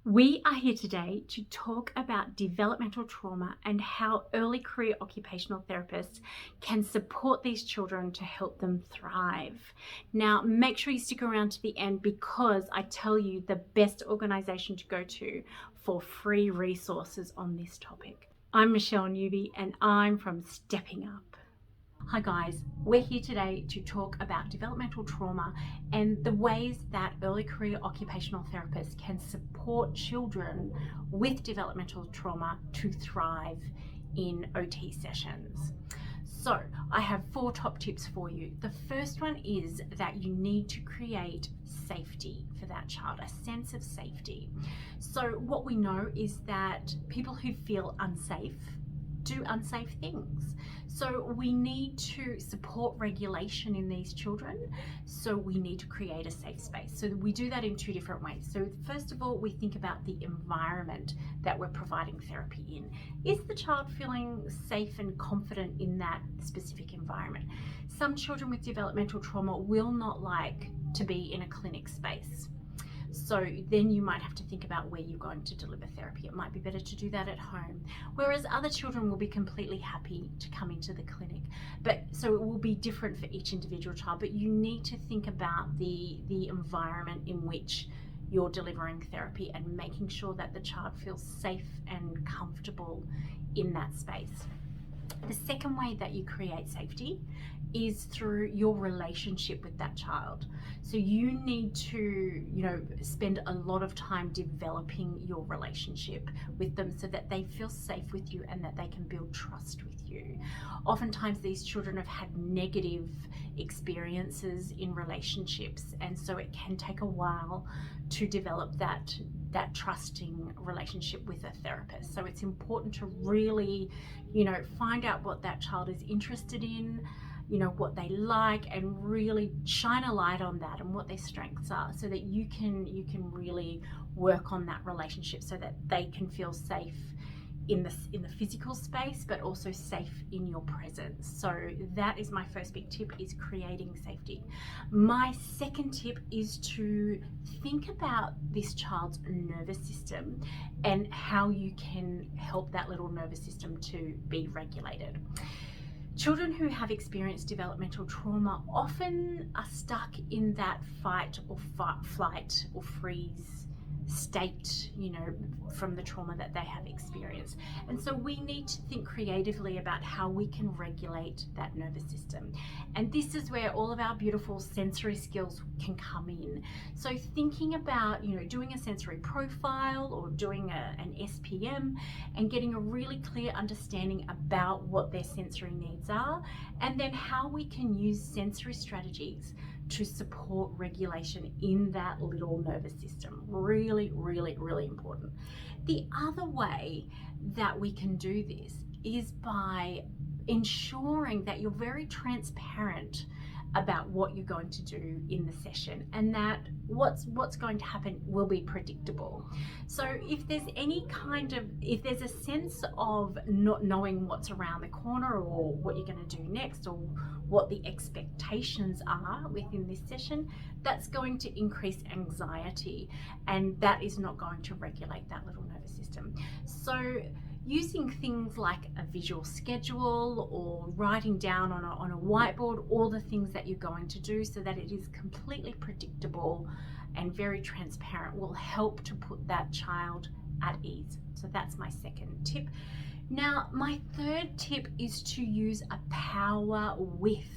We are here today to talk about developmental trauma and how early career occupational therapists can support these children to help them thrive. Now, make sure you stick around to the end because I tell you the best organisation to go to for free resources on this topic. I'm Michelle Newby and I'm from Stepping Up. Hi guys, we're here today to talk about developmental trauma and the ways that early career occupational therapists can support children with developmental trauma to thrive in OT sessions. So I have 4 top tips for you. The first one is that you need to create safety for that child, a sense of safety. So what we know is that people who feel unsafe do unsafe things. So we need to support regulation in these children. So we need to create a safe space. So we do that in 2 different ways. So first of all, we think about the environment that we're providing therapy in. Is the child feeling safe and confident in that specific environment? Some children with developmental trauma will not like to be in a clinic space. So then you might have to think about where you're going to deliver therapy. It might be better to do that at home. Whereas other children will be completely happy to come into the clinic. So it will be different for each individual child, but you need to think about the environment in which you're delivering therapy and making sure that the child feels safe and comfortable in that space. The second way that you create safety is through your relationship with that child. So you need to, spend a lot of time developing your relationship with them so that they feel safe with you and that they can build trust with you. Oftentimes these children have had negative experiences in relationships, and so it can take a while to develop that trusting relationship with a therapist. So it's important to really, find out what that child is interested in, what they like, and really shine a light on that and what their strengths are so that you can really work on that relationship so that they can feel safe in the physical space, but also safe in your presence. So that is my first big tip, is creating safety. My second tip is to think about this child's nervous system and how you can help that little nervous system to be regulated. Children who have experienced developmental trauma often are stuck in that fight or flight or freeze state, from the trauma that they have experienced. And so we need to think creatively about how we can regulate that nervous system. And this is where all of our beautiful sensory skills can come in. So thinking about, doing a sensory profile or doing an SPM and getting a really clear understanding about what their sensory needs are, and then how we can use sensory strategies to support regulation in that little nervous system. Really, really, really important. The other way that we can do this is by ensuring that you're very transparent about what you're going to do in the session, and that what's going to happen will be predictable. So if there's if there's a sense of not knowing what's around the corner or what you're going to do next or what the expectations are within this session, that's going to increase anxiety, and that is not going to regulate that little nervous system. So using things like a visual schedule or writing down on a whiteboard all the things that you're going to do so that it is completely predictable and very transparent will help to put that child at ease. So that's my second tip. Now, my third tip is to use a power with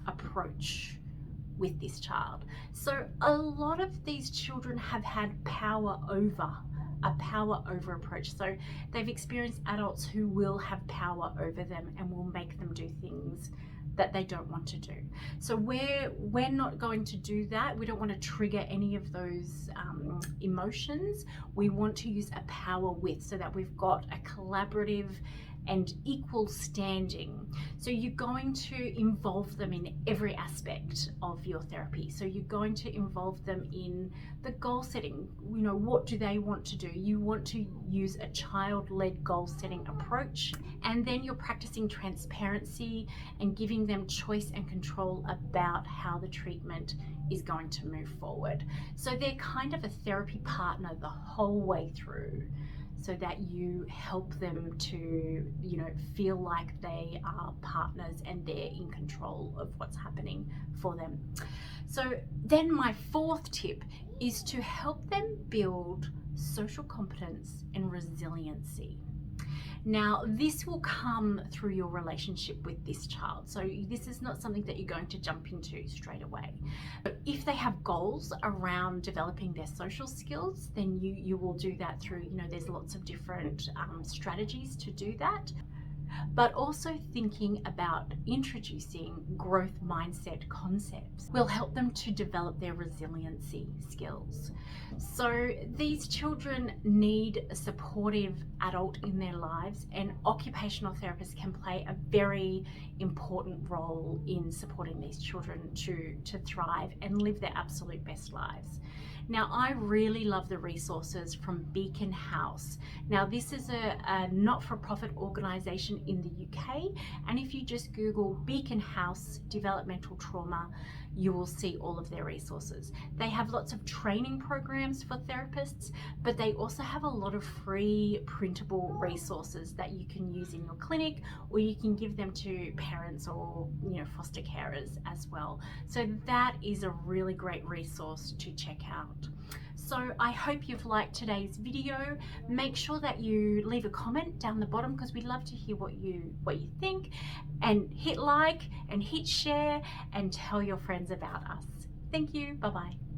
approach with this child. So a lot of these children have had power over approach. So they've experienced adults who will have power over them and will make them do things that they don't want to do. So we're not going to do that. We don't want to trigger any of those emotions. We want to use a power with, so that we've got a collaborative and equal standing. So you're going to involve them in every aspect of your therapy. So you're going to involve them in the goal setting. You know, what do they want to do? You want to use a child-led goal setting approach, and then you're practicing transparency and giving them choice and control about how the treatment is going to move forward. So they're kind of a therapy partner the whole way through, so that you help them to, you know, feel like they are partners and they're in control of what's happening for them. So then my fourth tip is to help them build social competence and resiliency. Now, this will come through your relationship with this child. So this is not something that you're going to jump into straight away. But if they have goals around developing their social skills, then you will do that through, you know, there's lots of different strategies to do that. But also thinking about introducing growth mindset concepts will help them to develop their resiliency skills. So these children need a supportive adult in their lives, and occupational therapists can play a very important role in supporting these children to thrive and live their absolute best lives. Now, I really love the resources from Beacon House. Now, this is a not-for-profit organisation in the UK, and if you just Google Beacon House Developmental Trauma, you will see all of their resources. They have lots of training programs for therapists, but they also have a lot of free printable resources that you can use in your clinic, or you can give them to parents or, you know, foster carers as well. So that is a really great resource to check out. So I hope you've liked today's video. Make sure that you leave a comment down the bottom, because we'd love to hear what you think, and hit like and hit share and tell your friends about us. Thank you. Bye-bye.